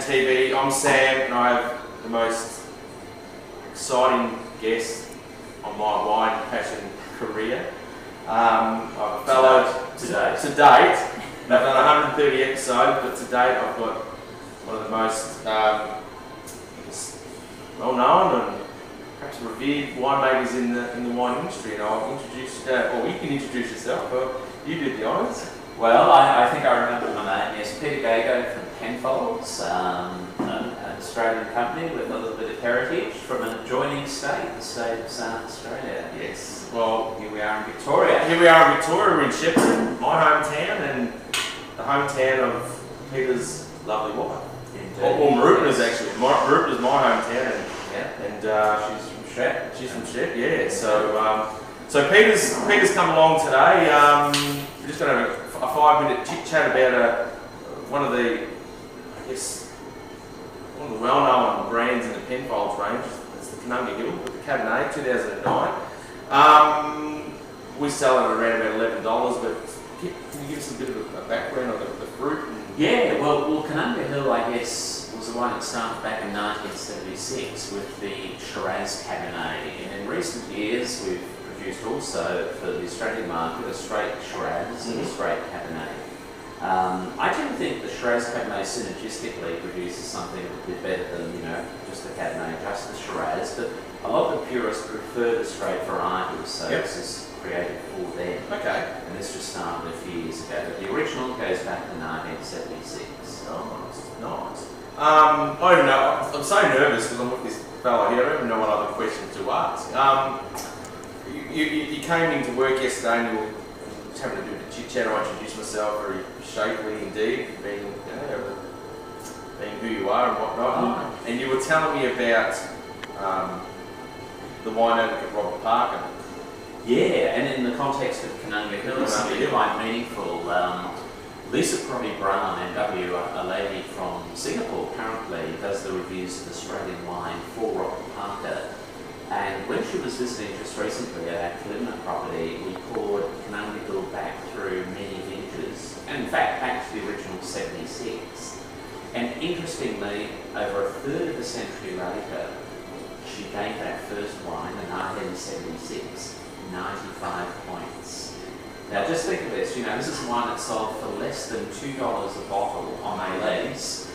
TV. I'm Sam, and I have the most exciting guest on my wine passion career. I'm a fellow to date. I've done 130 episodes, but to date I've got one of the most well-known and perhaps revered winemakers in the wine industry. And I'll introduce, or you can introduce yourself. You did the honours. Well, I think I remember my name. Yes, Peter Gago from Penfolds, an Australian company with a little bit of heritage from an adjoining state, the state of South Australia. Yes. Well, here we are in Victoria. Here we are in Victoria. We're in Shepparton, my hometown, and the hometown of Peter's lovely wife. Well, Marupna's actually. Marupna's my hometown, and she's from Shep. She's from Shep, yeah. So Peter's come along today. We're just going to have a 5-minute chit chat about one of the well-known brands in the Penfolds range. It's the Canunga Hill with the Cabernet 2009. We sell it around about $11, but can you give us a bit of a background on the fruit? Yeah, well, Canunga Hill, I guess, was the one that started back in 1976 with the Shiraz Cabernet, and in recent years we've produced also for the Australian market a straight Shiraz and a straight Cabernet. I tend to think the Shiraz Cabernet synergistically produces something a bit better than, just the Cabernet, just the Shiraz, but a lot of the purists prefer the straight varietals, so this is created for them. Okay. And this just started a few years ago, but the original goes back to 1976. Nice. I don't even know, I'm so nervous because I'm with this fellow here, I don't even know what other questions to ask. You came into work yesterday and you were just having a bit of a chit chat. I introduced myself very shakily indeed, being who you are and whatnot. And you were telling me about the wine advocate Robert Parker. Yeah, and in the context of Canunga Hill, it's something quite meaningful. Lisa Brown, MW, a lady from Singapore, currently does the reviews of Australian wine for Robert Parker. And when she was visiting just recently at our Kalimna property, we poured Canunga Hill back through many vintages, and in fact back to the original 76. And interestingly, over a third of a century later, she gave that first wine in 1976 95 points. Now just think of this, this is wine that sold for less than $2 a bottle on ALEs,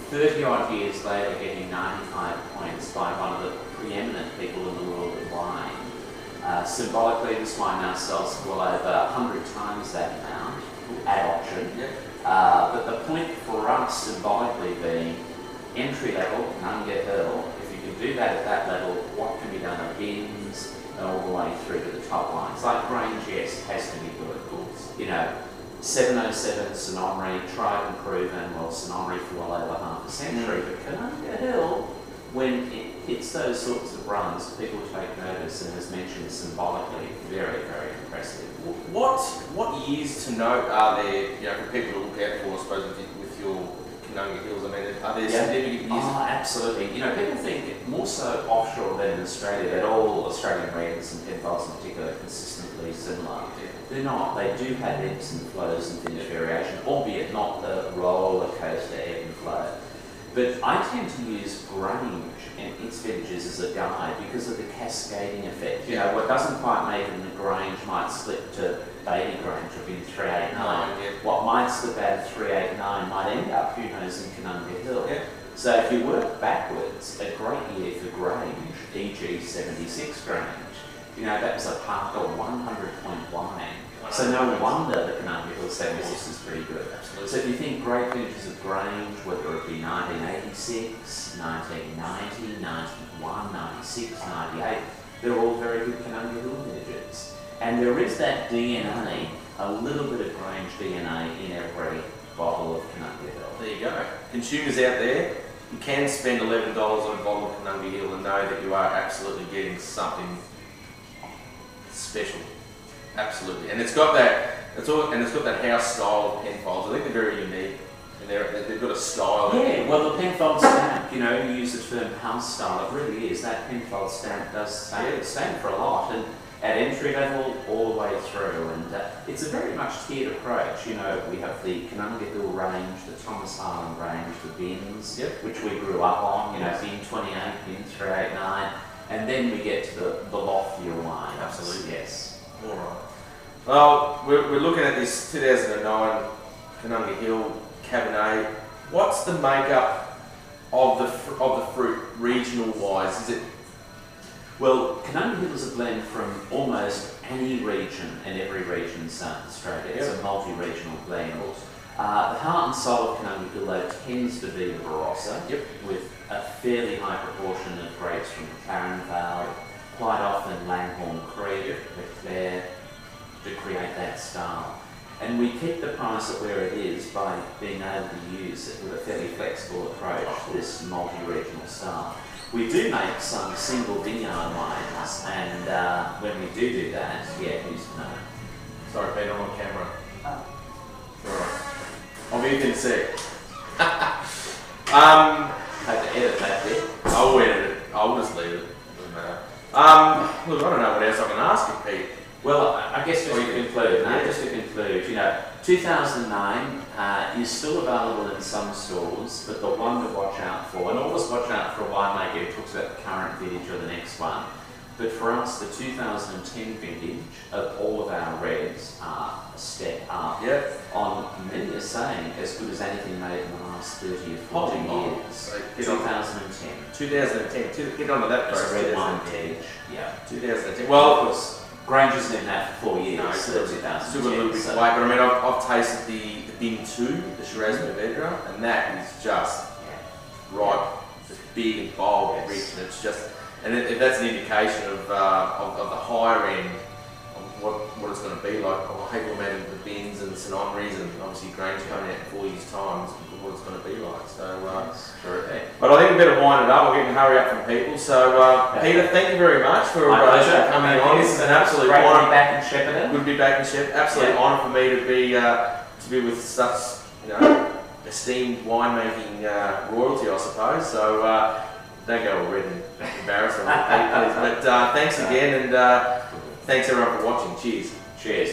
30 odd years later getting 95 points by one of the preeminent people in the world of wine. Symbolically, this wine now sells for well over 100 times that amount at auction. But the point for us symbolically being entry level, Canunga Hill, if you can do that at that level, what can be done at bins and all the way through to the top lines. Like Grange, yes, has to be good. 707 Sonomri, tried and proven, well, Sonomri for well over half a century, but Canunga Hill, when it hits those sorts of runs, people take notice, and as mentioned symbolically, very, very impressive. What years to note are there, for people to look out for, I suppose, with your Canunga Hills? I mean, are there significant years? Oh, absolutely. People think more so offshore than in Australia, that all Australian reds and Penfolds in particular are consistently similar. They're not. They do have ebbs and flows and vintage variation, albeit not the roller coaster ebb and flow. But I tend to use Grange and its vintages as a guide because of the cascading effect. What doesn't quite make it in the Grange might slip to baby Grange or in 389. What might slip out of 389 might end up, who knows, in Canunga Hill. So if you work backwards, a great year for Grange, e.g. 76 Grange, that was a Parker 100-point wine. So no wonder the Canunga Hill 76 is pretty good. Absolutely. So if you think great vintages of Grange, whether it be 1986, 1990, 91, 96, 98, they're all very good Canunga Hill vintages. And there is that DNA, a little bit of Grange DNA in every bottle of Canunga Hill. There you go. Consumers out there, you can spend $11 on a bottle of Canunga Hill and know that you are absolutely getting something special. Absolutely, and it's got that house style of Penfolds. I think they're very unique, and they've got a style. Yeah, well, the Penfolds stamp, you you use the term house style. It really is. That Penfolds stamp does stand for a lot, at entry level all the way through, and it's a very much tiered approach. You know, we have the Canunga Hill range, the Thomas Island range, the bins, which we grew up on, you know, bin 28, bin 389, and then we get to the loftier wines. Absolutely. Yes. All right. Well, we're looking at this 2009 Canunga Hill Cabernet. What's the makeup of the fruit regional wise? Is it? Well, Canunga Hill is a blend from almost any region and every region in South Australia. It's a multi-regional blend. The heart and soul of Canunga Hill though tends to be the Barossa, with a fairly high proportion of grapes from McLaren Vale, quite often Langhorne Creek, Leclerc, to create that style. And we keep the price at where it is by being able to use it with a fairly flexible approach to this multi-regional style. We do make some single vineyard wines, and when we do that, who's no? Sorry, Peter, I'm on camera. Alright. I'll be in sec. Have to edit that bit. I'll edit it. I'll just leave it. Doesn't matter. Look, I don't know what else I can ask you, Pete. Well, I guess just to conclude, you know, 2009 is still available in some stores, but the one to watch out for, and always watch out for a winemaker who talks about the current vintage or the next one, but for us, the 2010 vintage of all of our reds are a step up. On many are saying as good as anything made in the last 30 or 40 years. 2010. 2010. Get on to that first. Red wine vintage. 2010. Well, of course, Grange has been that for 4 years. No, so still a little bit quiet, but I mean, I've tasted the bin 2, the Shiraz Mourvedre, and that is just right, just big and bold and rich, and it's just, and if that's an indication of the higher end, of what it's going to be like. I hate looking at the bins and St Henri's, and obviously Grange coming out in 4 years' time, what it's going to be like. So, but I think we better wind it up. We're getting to hurry up from people. So, Peter, thank you very much for coming on. This is an absolute honour. Back in Shepparton. Good to be back in Shepparton. Absolute honour for me to be with such, esteemed winemaking royalty, I suppose. So, don't go all red and embarrassed on me, please. But thanks again, and thanks everyone for watching. Cheers. Cheers.